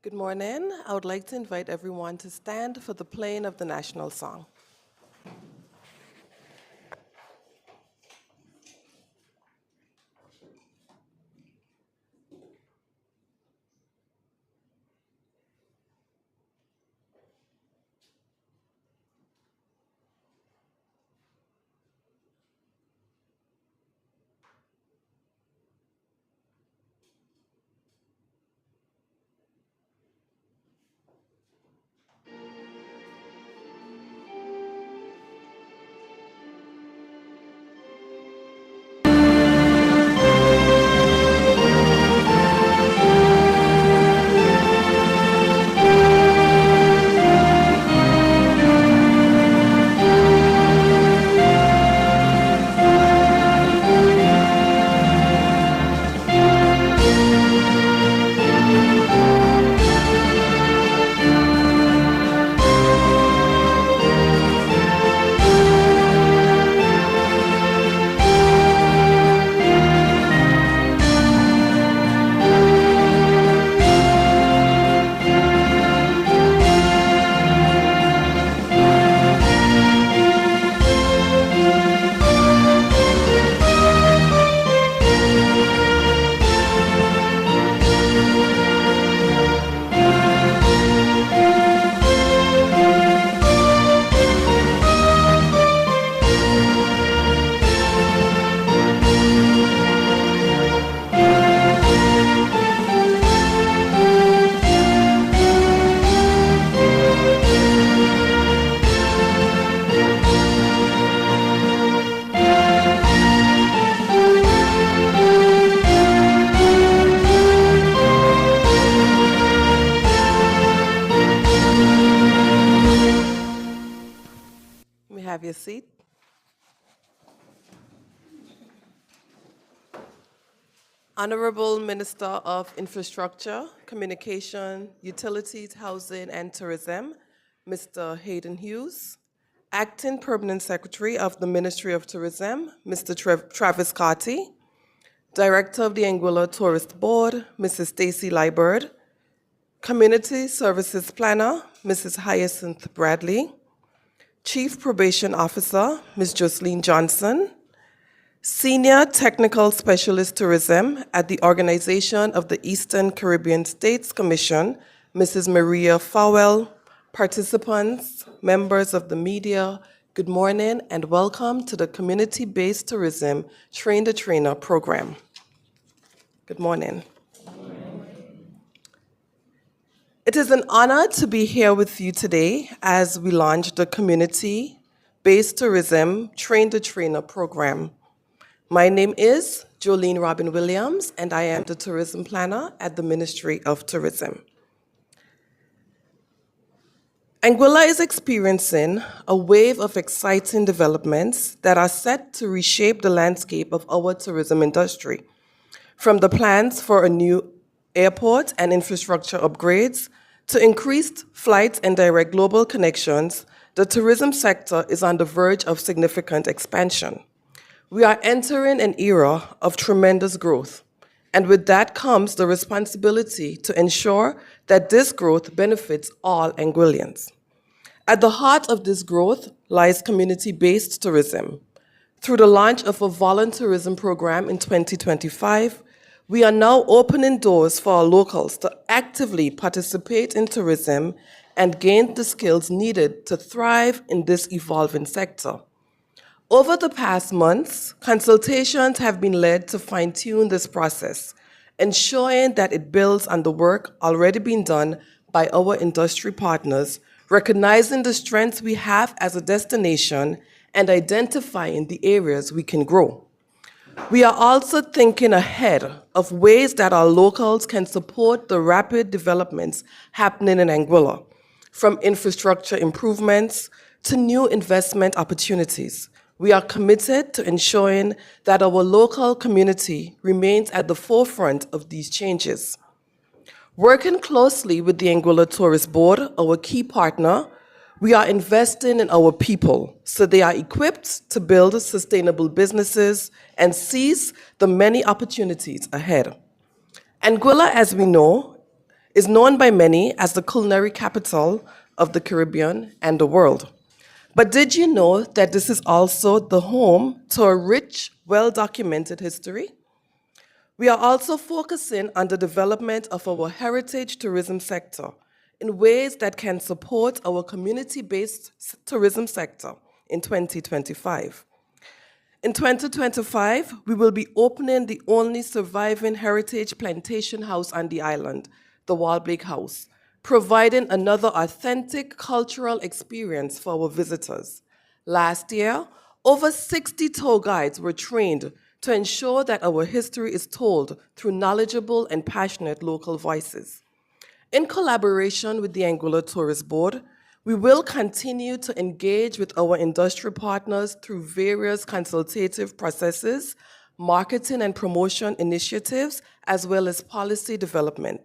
Good morning. I would like to invite everyone to stand for the playing of the national song. You may have your seat. Honorable Minister of Infrastructure, Communication, Utilities, Housing, and Tourism, Mr. Hayden Hughes. Acting Permanent Secretary of the Ministry of Tourism, Mr. Travis Carty. Director of the Anguilla Tourist Board, Mrs. Stacy Liebert. Community Services Planner, Mrs. Hyacinth Bradley. Chief Probation Officer, Ms. Jocelyn Johnson. Senior Technical Specialist Tourism at the Organization of the Eastern Caribbean States Commission, Mrs. Maria Fowell. Participants, members of the media, good morning and welcome to the Community-Based Tourism Train-the-Trainer program. Good morning. It is an honor to be here with you today as we launch the Community-Based Tourism Train-the-Trainer program. My name is Jolene Robin Williams, and I am the Tourism Planner at the Ministry of Tourism. Anguilla is experiencing a wave of exciting developments that are set to reshape the landscape of our tourism industry, from the plans for a new airport and infrastructure upgrades to increased flights and direct global connections. The tourism sector is on the verge of significant expansion. We are entering an era of tremendous growth, and with that comes the responsibility to ensure that this growth benefits all Anguillians. At the heart of this growth lies community-based tourism. Through the launch of a volunteerism program in 2025, we are now opening doors for our locals to actively participate in tourism and gain the skills needed to thrive in this evolving sector. Over the past months, consultations have been led to fine-tune this process, ensuring that it builds on the work already being done by our industry partners, recognizing the strengths we have as a destination and identifying the areas we can grow. We are also thinking ahead of ways that our locals can support the rapid developments happening in Anguilla, from infrastructure improvements to new investment opportunities. We are committed to ensuring that our local community remains at the forefront of these changes. Working closely with the Anguilla Tourist Board, our key partner, we are investing in our people so they are equipped to build sustainable businesses and seize the many opportunities ahead. Anguilla, as we know, is known by many as the culinary capital of the Caribbean and the world. But did you know that this is also the home to a rich, well documented history? We are also focusing on the development of our heritage tourism sector in ways that can support our community based tourism sector in 2025. In 2025, we will be opening the only surviving heritage plantation house on the island, the Walblake House, providing another authentic cultural experience for our visitors. Last year, over 60 tour guides were trained to ensure that our history is told through knowledgeable and passionate local voices. In collaboration with the Anguilla Tourist Board, we will continue to engage with our industry partners through various consultative processes, marketing and promotion initiatives, as well as policy development.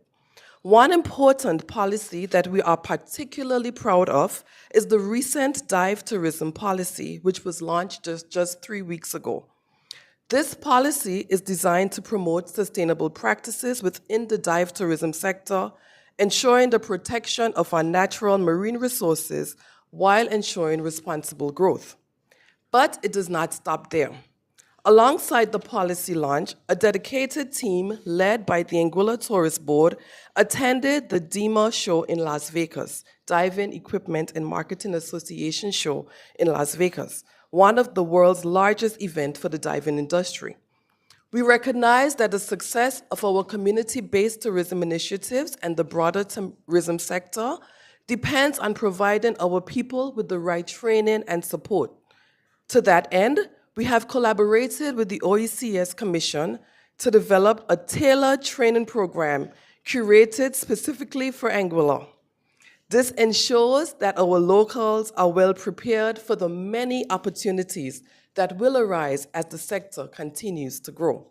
One important policy that we are particularly proud of is the recent dive tourism policy, which was launched just 3 weeks ago. This policy is designed to promote sustainable practices within the dive tourism sector, ensuring the protection of our natural marine resources while ensuring responsible growth. But it does not stop there. Alongside the policy launch, a dedicated team led by the Anguilla Tourist Board attended the DEMA show in Las Vegas, Diving Equipment and Marketing Association show in Las Vegas, one of the world's largest events for the diving industry. We recognize that the success of our community-based tourism initiatives and the broader tourism sector depends on providing our people with the right training and support. To that end, we have collaborated with the OECS Commission to develop a tailored training program curated specifically for Anguilla. This ensures that our locals are well prepared for the many opportunities that will arise as the sector continues to grow.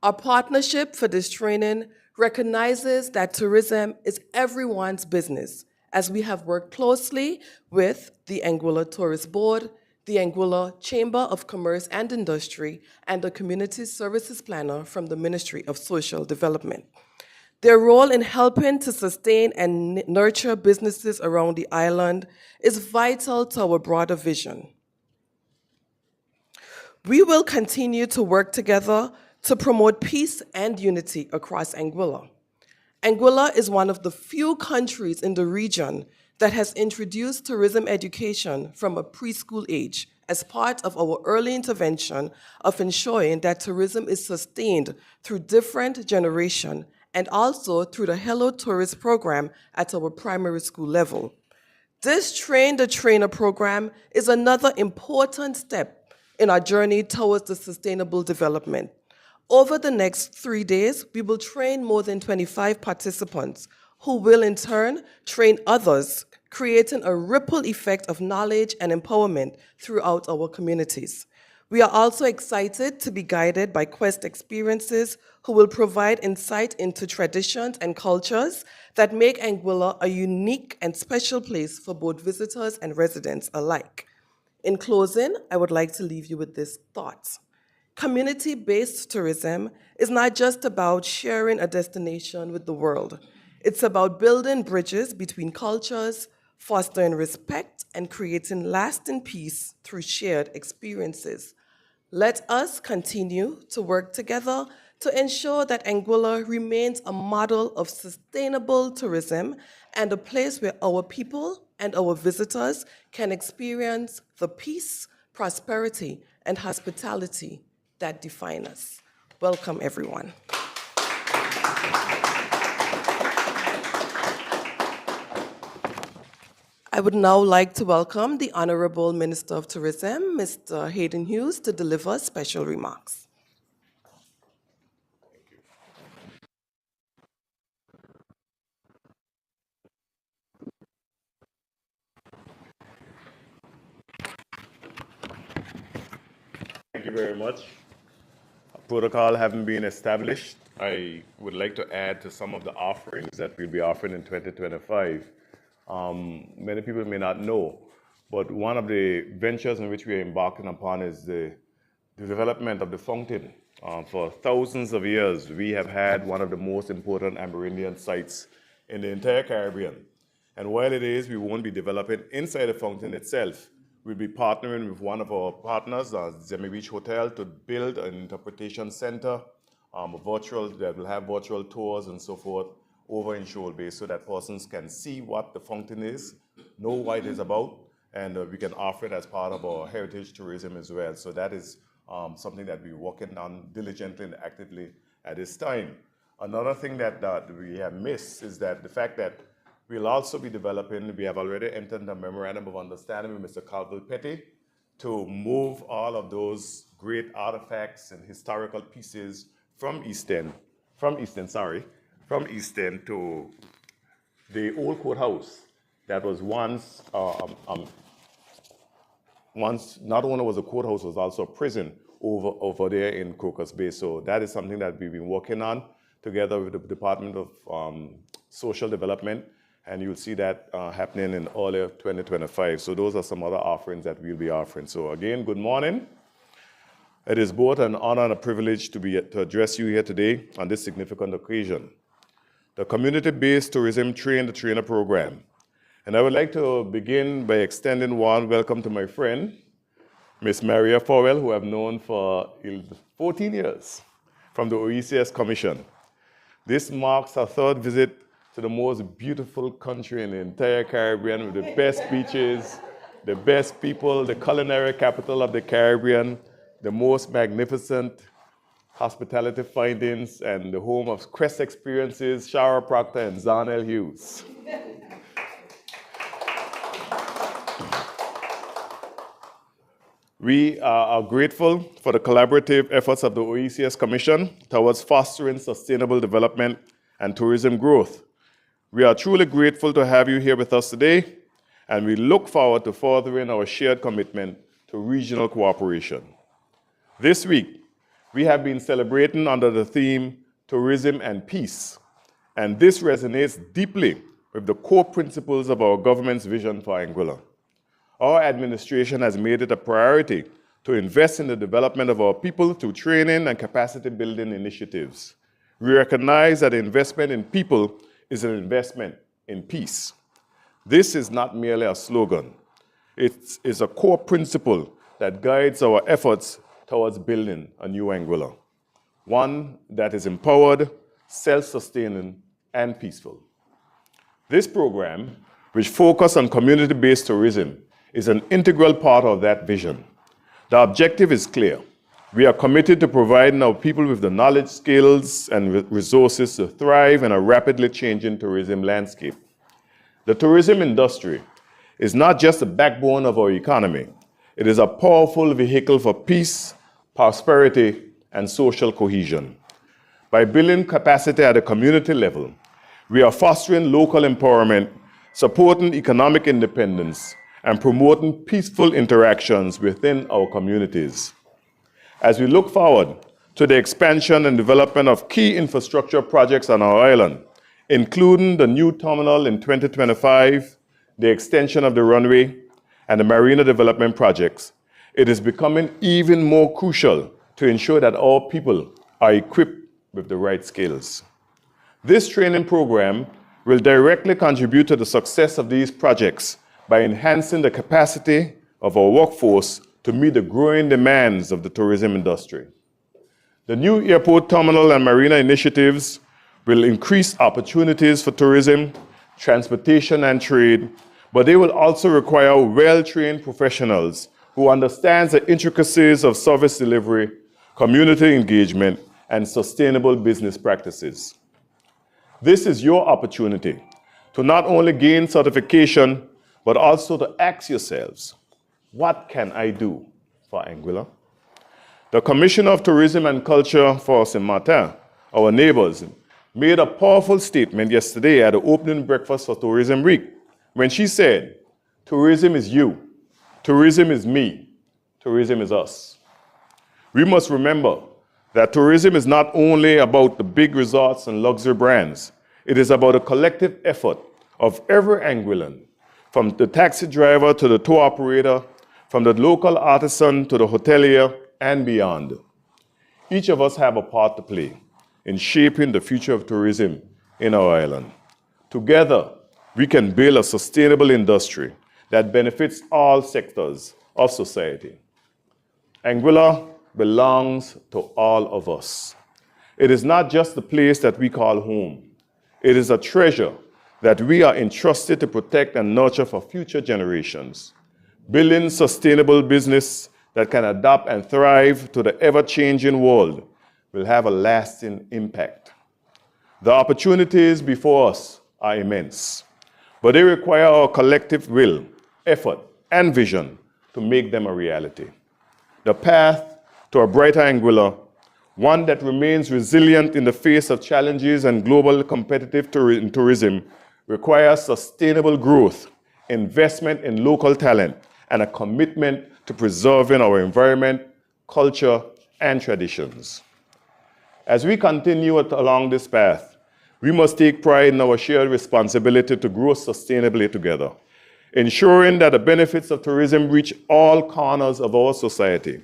Our partnership for this training recognizes that tourism is everyone's business, as we have worked closely with the Anguilla Tourist Board, the Anguilla Chamber of Commerce and Industry, and the Community Services Planner from the Ministry of Social Development. Their role in helping to sustain and nurture businesses around the island is vital to our broader vision. We will continue to work together to promote peace and unity across Anguilla. Anguilla is one of the few countries in the region that has introduced tourism education from a preschool age as part of our early intervention of ensuring that tourism is sustained through different generations and also through the Hello Tourist program at our primary school level. This Train the Trainer program is another important step in our journey towards the sustainable development. Over the next 3 days, we will train more than 25 participants who will in turn train others, creating a ripple effect of knowledge and empowerment throughout our communities. We are also excited to be guided by Quest Experiences, who will provide insight into traditions and cultures that make Anguilla a unique and special place for both visitors and residents alike. In closing, I would like to leave you with this thought. Community-based tourism is not just about sharing a destination with the world. It's about building bridges between cultures, fostering respect, and creating lasting peace through shared experiences. Let us continue to work together to ensure that Anguilla remains a model of sustainable tourism and a place where our people and our visitors can experience the peace, prosperity, and hospitality that define us. Welcome, everyone. I would now like to welcome the Honorable Minister of Tourism, Mr. Hayden Hughes, to deliver special remarks. Thank you very much. A protocol having been established, I would like to add to some of the offerings that we'll be offering in 2025. Many people may not know, but one of the ventures in which we are embarking upon is the development of the fountain. For thousands of years, we have had one of the most important Amerindian sites in the entire Caribbean. And while it is, we won't be developing inside the fountain itself. We'll be partnering with one of our partners, Zemi Beach Hotel, to build an interpretation center, that will have virtual tours and so forth over in Shoal Bay so that persons can see what the fountain is, know what it is about, and we can offer it as part of our heritage tourism as well. So that is something that we're working on diligently and actively at this time. Another thing that we have missed is that the fact that we'll also be developing, we have already entered a memorandum of understanding with Mr. Calvin Petty to move all of those great artifacts and historical pieces from Easton to the old courthouse that was once not only was a courthouse, was also a prison over there in Crocus Bay. So that is something that we've been working on together with the Department of Social Development, and you'll see that happening in early 2025. So those are some other offerings that we'll be offering. So again, good morning. It is both an honor and a privilege to address you here today on this significant occasion. The Community-Based Tourism Train-the-Trainer program. And I would like to begin by extending one welcome to my friend, Ms. Maria Fowell, who I've known for 14 years from the OECS Commission. This marks our third visit to the most beautiful country in the entire Caribbean with the best beaches, the best people, the culinary capital of the Caribbean, the most magnificent hospitality findings, and the home of Quest Experiences, Shara Proctor, and Zarnell Hughes. We are grateful for the collaborative efforts of the OECS Commission towards fostering sustainable development and tourism growth. We are truly grateful to have you here with us today, and we look forward to furthering our shared commitment to regional cooperation. This week, we have been celebrating under the theme Tourism and Peace, and this resonates deeply with the core principles of our government's vision for Anguilla. Our administration has made it a priority to invest in the development of our people through training and capacity building initiatives. We recognize that investment in people is an investment in peace. This is not merely a slogan. It is a core principle that guides our efforts towards building a new Anguilla, one that is empowered, self-sustaining, and peaceful. This program, which focuses on community-based tourism, is an integral part of that vision. The objective is clear. We are committed to providing our people with the knowledge, skills, and resources to thrive in a rapidly changing tourism landscape. The tourism industry is not just the backbone of our economy. It is a powerful vehicle for peace, prosperity, and social cohesion. By building capacity at a community level, we are fostering local empowerment, supporting economic independence, and promoting peaceful interactions within our communities. As we look forward to the expansion and development of key infrastructure projects on our island, including the new terminal in 2025, the extension of the runway, and the marina development projects, it is becoming even more crucial to ensure that our people are equipped with the right skills. This training program will directly contribute to the success of these projects by enhancing the capacity of our workforce to meet the growing demands of the tourism industry. The new airport terminal and marina initiatives will increase opportunities for tourism, transportation, and trade, but they will also require well-trained professionals who understand the intricacies of service delivery, community engagement, and sustainable business practices. This is your opportunity to not only gain certification, but also to ask yourselves, what can I do for Anguilla? The Commissioner of Tourism and Culture for Saint Martin, our neighbors, made a powerful statement yesterday at the opening breakfast for Tourism Week when she said, tourism is you, tourism is me, tourism is us. We must remember that tourism is not only about the big resorts and luxury brands, it is about a collective effort of every Anguillan, from the taxi driver to the tour operator, from the local artisan to the hotelier and beyond. Each of us have a part to play in shaping the future of tourism in our island. Together, we can build a sustainable industry that benefits all sectors of society. Anguilla belongs to all of us. It is not just the place that we call home. It is a treasure that we are entrusted to protect and nurture for future generations. Building sustainable business that can adapt and thrive to the ever-changing world will have a lasting impact. The opportunities before us are immense, but they require our collective will, effort, and vision to make them a reality. The path to a brighter Anguilla, one that remains resilient in the face of challenges and global competitive tourism, requires sustainable growth, investment in local talent, and a commitment to preserving our environment, culture, and traditions. As we continue along this path, we must take pride in our shared responsibility to grow sustainably together, ensuring that the benefits of tourism reach all corners of our society.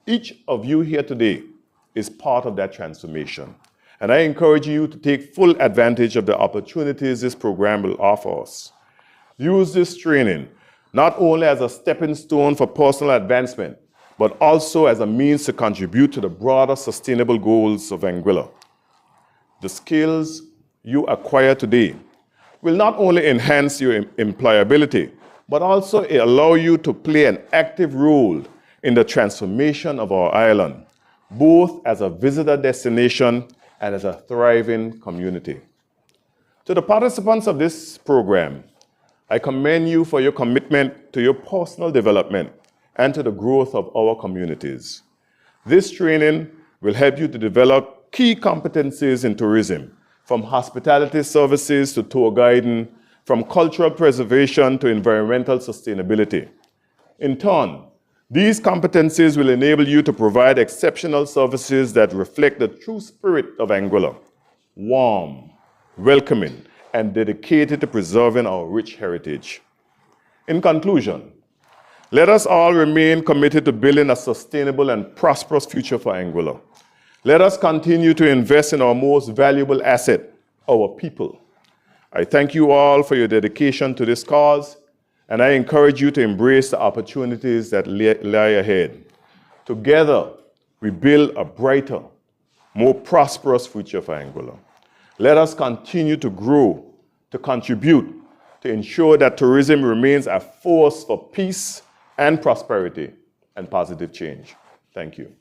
Each of you here today is part of that transformation, and I encourage you to take full advantage of the opportunities this program will offer us. Use this training not only as a stepping stone for personal advancement, but also as a means to contribute to the broader sustainable goals of Anguilla. The skills you acquire today will not only enhance your employability, but also allow you to play an active role in the transformation of our island, both as a visitor destination and as a thriving community. To the participants of this program, I commend you for your commitment to your personal development and to the growth of our communities. This training will help you to develop key competencies in tourism, from hospitality services to tour guiding, from cultural preservation to environmental sustainability. In turn, these competencies will enable you to provide exceptional services that reflect the true spirit of Anguilla: warm, welcoming, and dedicated to preserving our rich heritage. In conclusion, let us all remain committed to building a sustainable and prosperous future for Anguilla. Let us continue to invest in our most valuable asset, our people. I thank you all for your dedication to this cause, and I encourage you to embrace the opportunities that lie ahead. Together, we build a brighter, more prosperous future for Anguilla. Let us continue to grow, to contribute, to ensure that tourism remains a force for peace and prosperity and positive change. Thank you.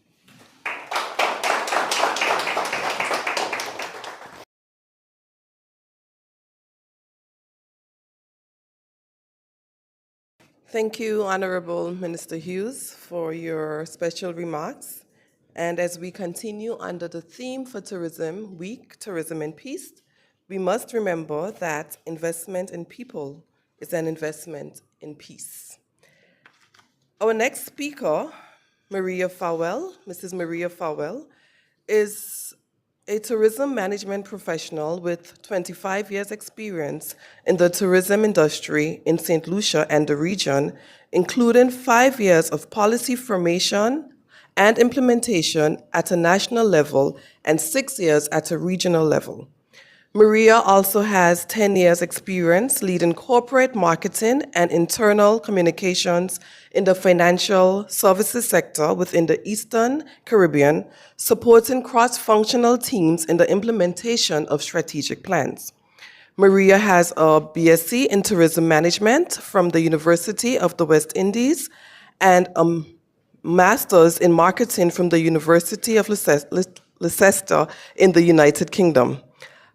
Thank you, Honorable Minister Hughes, for your special remarks. And as we continue under the theme for Tourism Week, Tourism and Peace, we must remember that investment in people is an investment in peace. Our next speaker, Mrs. Maria Fowell, is a tourism management professional with 25 years experience in the tourism industry in St. Lucia and the region, including 5 years of policy formation and implementation at a national level and 6 years at a regional level. Maria also has 10 years experience leading corporate marketing and internal communications in the financial services sector within the Eastern Caribbean, supporting cross-functional teams in the implementation of strategic plans. Maria has a BSc in tourism management from the University of the West Indies and a master's in marketing from the University of Leicester in the United Kingdom.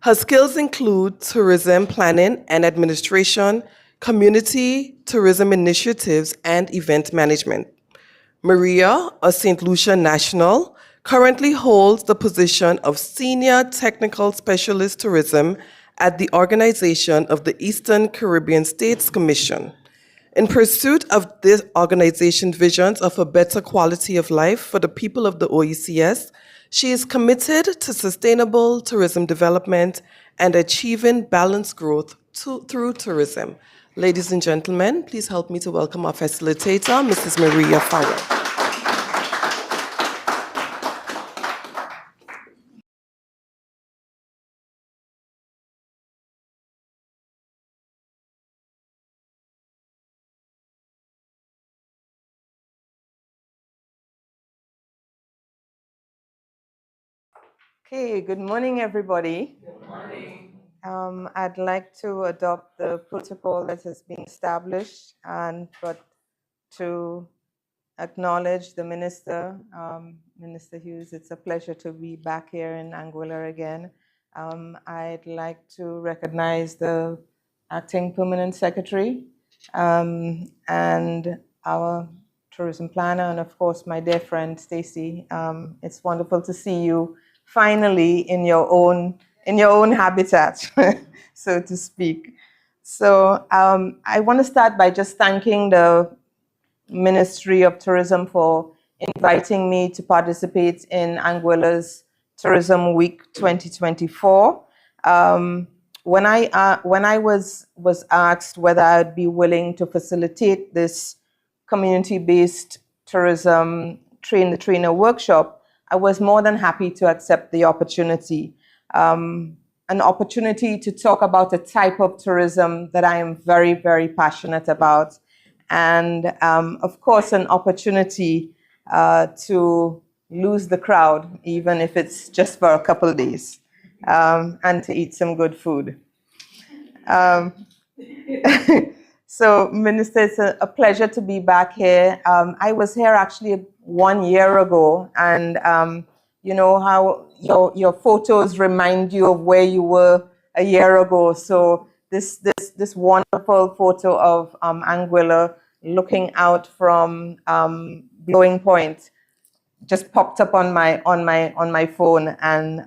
Her skills include tourism planning and administration, community tourism initiatives, and event management. Maria, a St. Lucia national, currently holds the position of Senior Technical Specialist Tourism at the Organization of the Eastern Caribbean States Commission. In pursuit of this organization's visions of a better quality of life for the people of the OECS, she is committed to sustainable tourism development and achieving balanced growth through tourism. Ladies and gentlemen, please help me to welcome our facilitator, Mrs. Maria Fowler. Okay, good morning, everybody. I'd like to adopt the protocol that has been established, but to acknowledge the Minister, Minister Hughes. It's a pleasure to be back here in Anguilla again. I'd like to recognize the Acting Permanent Secretary and our tourism planner, and of course my dear friend Stacy. It's wonderful to see you finally in your own habitat, so to speak. So I want to start by just thanking the Ministry of Tourism for inviting me to participate in Anguilla's Tourism Week 2024. When I was asked whether I'd be willing to facilitate this community-based tourism train-the-trainer workshop, I was more than happy to accept the opportunity. An opportunity to talk about a type of tourism that I am very, very passionate about. And of course, an opportunity to lose the crowd, even if it's just for a couple of days, and to eat some good food. So, Minister, it's a pleasure to be back here. I was here actually 1 year ago, and you know how your photos remind you of where you were a year ago. So this wonderful photo of Anguilla looking out from Blowing Point just popped up on my phone, and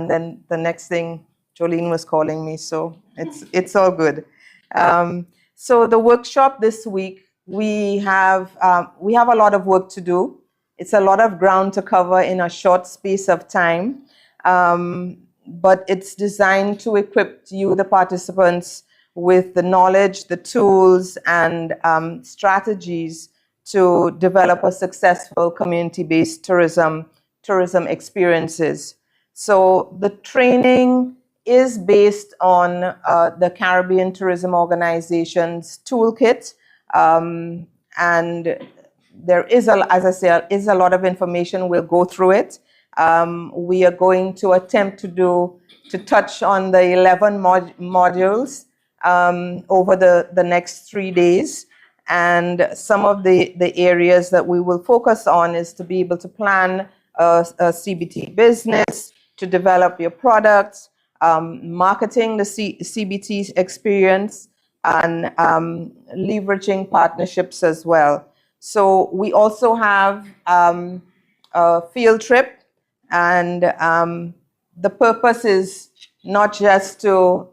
then the next thing, Jolene was calling me, so it's all good. So the workshop this week, we have a lot of work to do. It's a lot of ground to cover in a short space of time, but it's designed to equip you, the participants, with the knowledge, the tools, and strategies to develop a successful community-based tourism experiences. So the training is based on the Caribbean Tourism Organization's toolkit, and there is, as I say, is a lot of information. We'll go through it. We are going to attempt to touch on the 11 modules over the next 3 days. And some of the areas that we will focus on is to be able to plan a CBT business, to develop your products, marketing the CBT experience, and leveraging partnerships as well. So we also have a field trip, and the purpose is not just to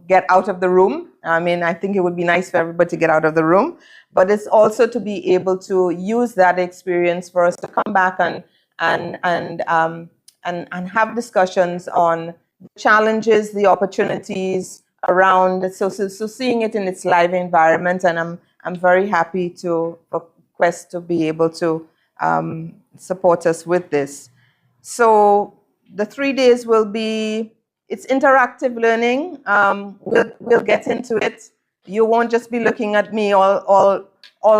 get out of the room. I mean, I think it would be nice for everybody to get out of the room, but it's also to be able to use that experience for us to come back and have discussions on the challenges, the opportunities around. So seeing it in its live environment, and I'm very happy for Quest to be able to support us with this. So the 3 days will be, it's interactive learning. We'll get into it. You won't just be looking at me all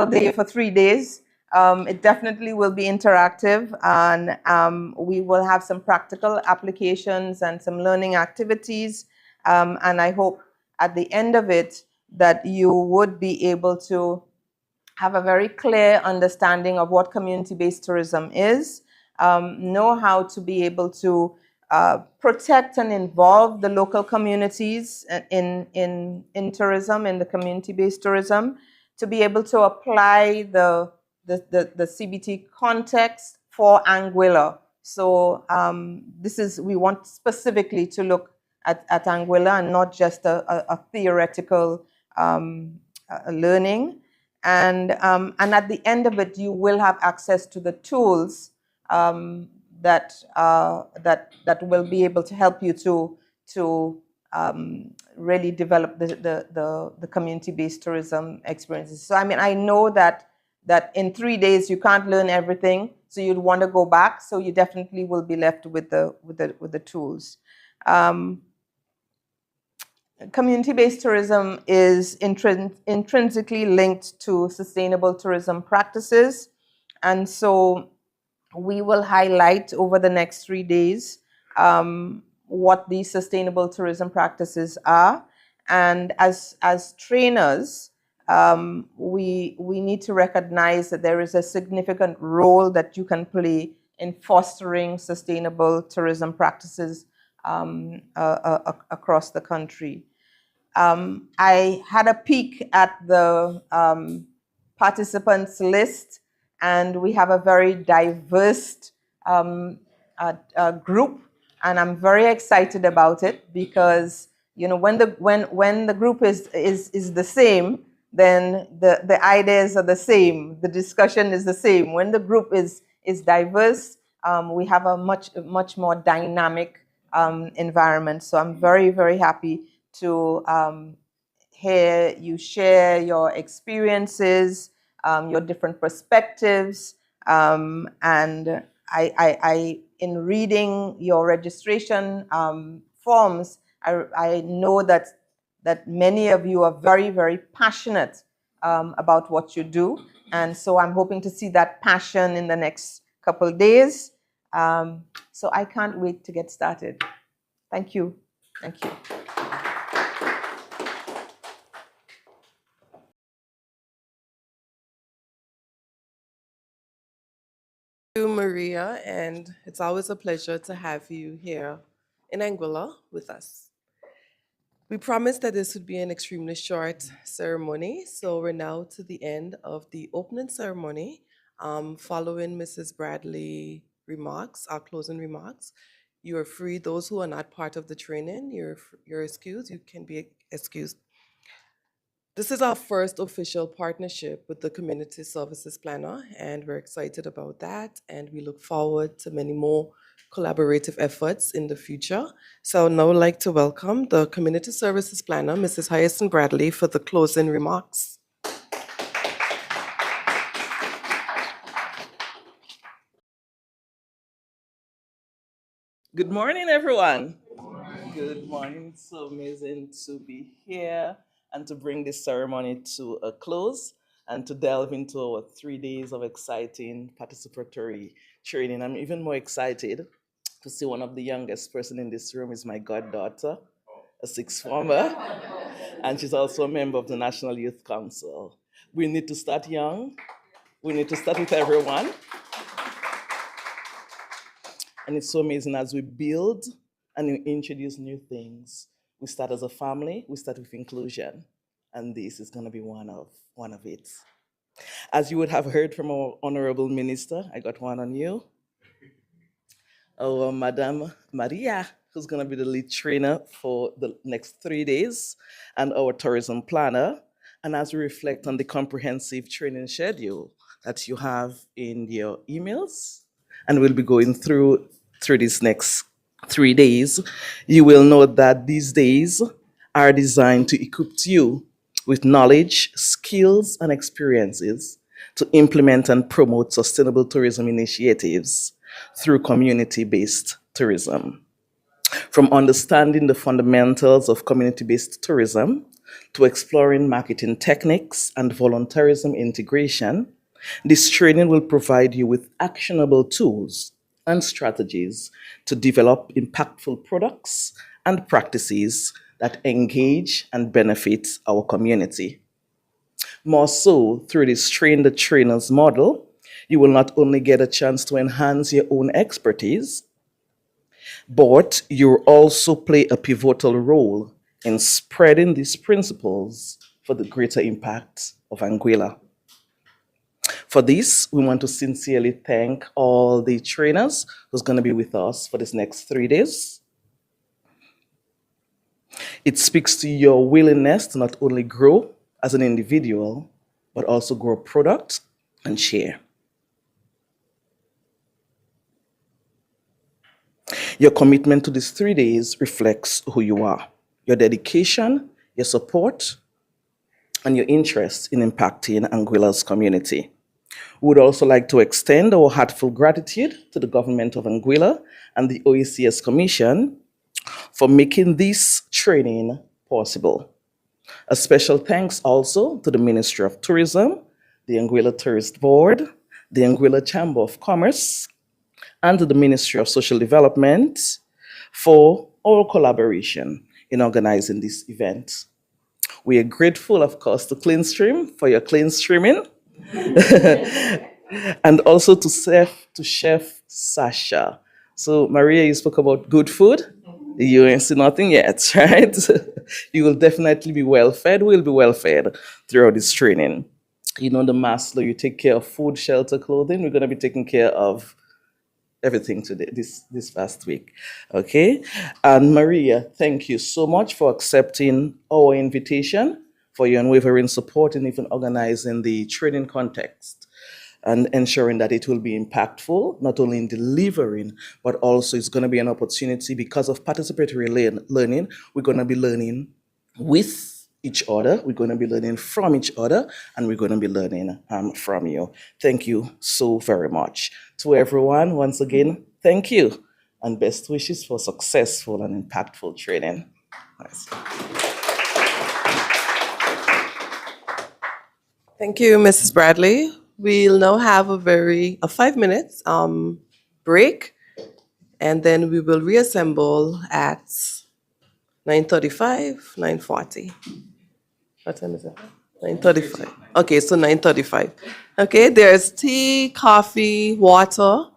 day for 3 days. It definitely will be interactive, and we will have some practical applications and some learning activities. And I hope at the end of it that you would be able to have a very clear understanding of what community-based tourism is, know how to be able to protect and involve the local communities in tourism, in the community-based tourism, to be able to apply the CBT context for Anguilla. So we want specifically to look at Anguilla and not just a theoretical learning. And at the end of it, you will have access to the tools that will be able to help you to really develop the community-based tourism experiences. So I mean, I know that in 3 days you can't learn everything, so you'd want to go back. So you definitely will be left with the tools. Community-based tourism is intrinsically linked to sustainable tourism practices, and so we will highlight over the next 3 days what these sustainable tourism practices are. And as trainers, we need to recognize that there is a significant role that you can play in fostering sustainable tourism practices across the country. I had a peek at the participants list, and we have a very diverse group, and I'm very excited about it because when the group is the same, then the ideas are the same, the discussion is the same. When the group is diverse, we have a much more dynamic environment. So I'm very, very happy to hear you share your experiences, your different perspectives, and in reading your registration forms, I know that many of you are very, very passionate about what you do, and so I'm hoping to see that passion in the next couple of days. So I can't wait to get started. Thank you. Thank you. Thank you, Maria, and it's always a pleasure to have you here in Anguilla with us. We promised that this would be an extremely short ceremony, so we're now to the end of the opening ceremony. Following Mrs. Bradley remarks, our closing remarks, you are free. Those who are not part of the training, you're excused. You can be excused. This is our first official partnership with the Community Services Planner, and we're excited about that. And we look forward to many more collaborative efforts in the future. So I'd now like to welcome the Community Services Planner, Mrs. Hyacinth Bradley, for the closing remarks. Good morning, everyone. Good morning. It's so amazing to be here and to bring this ceremony to a close and to delve into our 3 days of exciting participatory training. I'm even more excited to see one of the youngest person in this room is my goddaughter, a sixth former, and she's also a member of the National Youth Council. We need to start young. We need to start with everyone. And it's so amazing as we build and introduce new things. We start as a family, we start with inclusion, and this is going to be one of it. As you would have heard from our Honorable Minister, I got one on you. Our Madame Maria, who's going to be the lead trainer for the next 3 days, and our tourism planner. And as we reflect on the comprehensive training schedule that you have in your emails, and we'll be going through these next 3 days, you will note that these days are designed to equip you with knowledge, skills, and experiences to implement and promote sustainable tourism initiatives through community-based tourism. From understanding the fundamentals of community-based tourism to exploring marketing techniques and volunteerism integration, this training will provide you with actionable tools and strategies to develop impactful products and practices that engage and benefit our community. More so, through this train the trainers model, you will not only get a chance to enhance your own expertise, but you also play a pivotal role in spreading these principles for the greater impact of Anguilla. For this, we want to sincerely thank all the trainers who's going to be with us for this next 3 days. It speaks to your willingness to not only grow as an individual, but also grow product and share. Your commitment to these 3 days reflects who you are, your dedication, your support, and your interest in impacting Anguilla's community. We would also like to extend our heartfelt gratitude to the government of Anguilla and the OECS Commission for making this training possible. A special thanks also to the Ministry of Tourism, the Anguilla Tourist Board, the Anguilla Chamber of Commerce, and to the Ministry of Social Development, for our collaboration in organizing this event. We are grateful, of course, to CleanStream for your clean streaming, and also to Chef Sasha. So, Maria, you spoke about good food. You ain't seen nothing yet, right? You will definitely be well fed. We'll be well fed throughout this training. You know, the master, you take care of food, shelter, clothing. We're going to be taking care of everything today, this past week. Okay. And Maria, thank you so much for accepting our invitation, for your unwavering support, and even organizing the training context and ensuring that it will be impactful, not only in delivering, but also it's going to be an opportunity because of participatory learning. We're going to be learning with each other, we're going to be learning from each other, and we're going to be learning from you. Thank you so very much. To everyone, once again, thank you, and best wishes for successful and impactful training. Nice. Thank you, Mrs. Bradley. We'll now have a 5 minutes break, and then we will reassemble at 9:35, 9:40. What time is it? 9:35. Okay, so 9:35. Okay, there's tea, coffee, water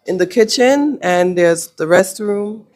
in the kitchen, and there's the restroom.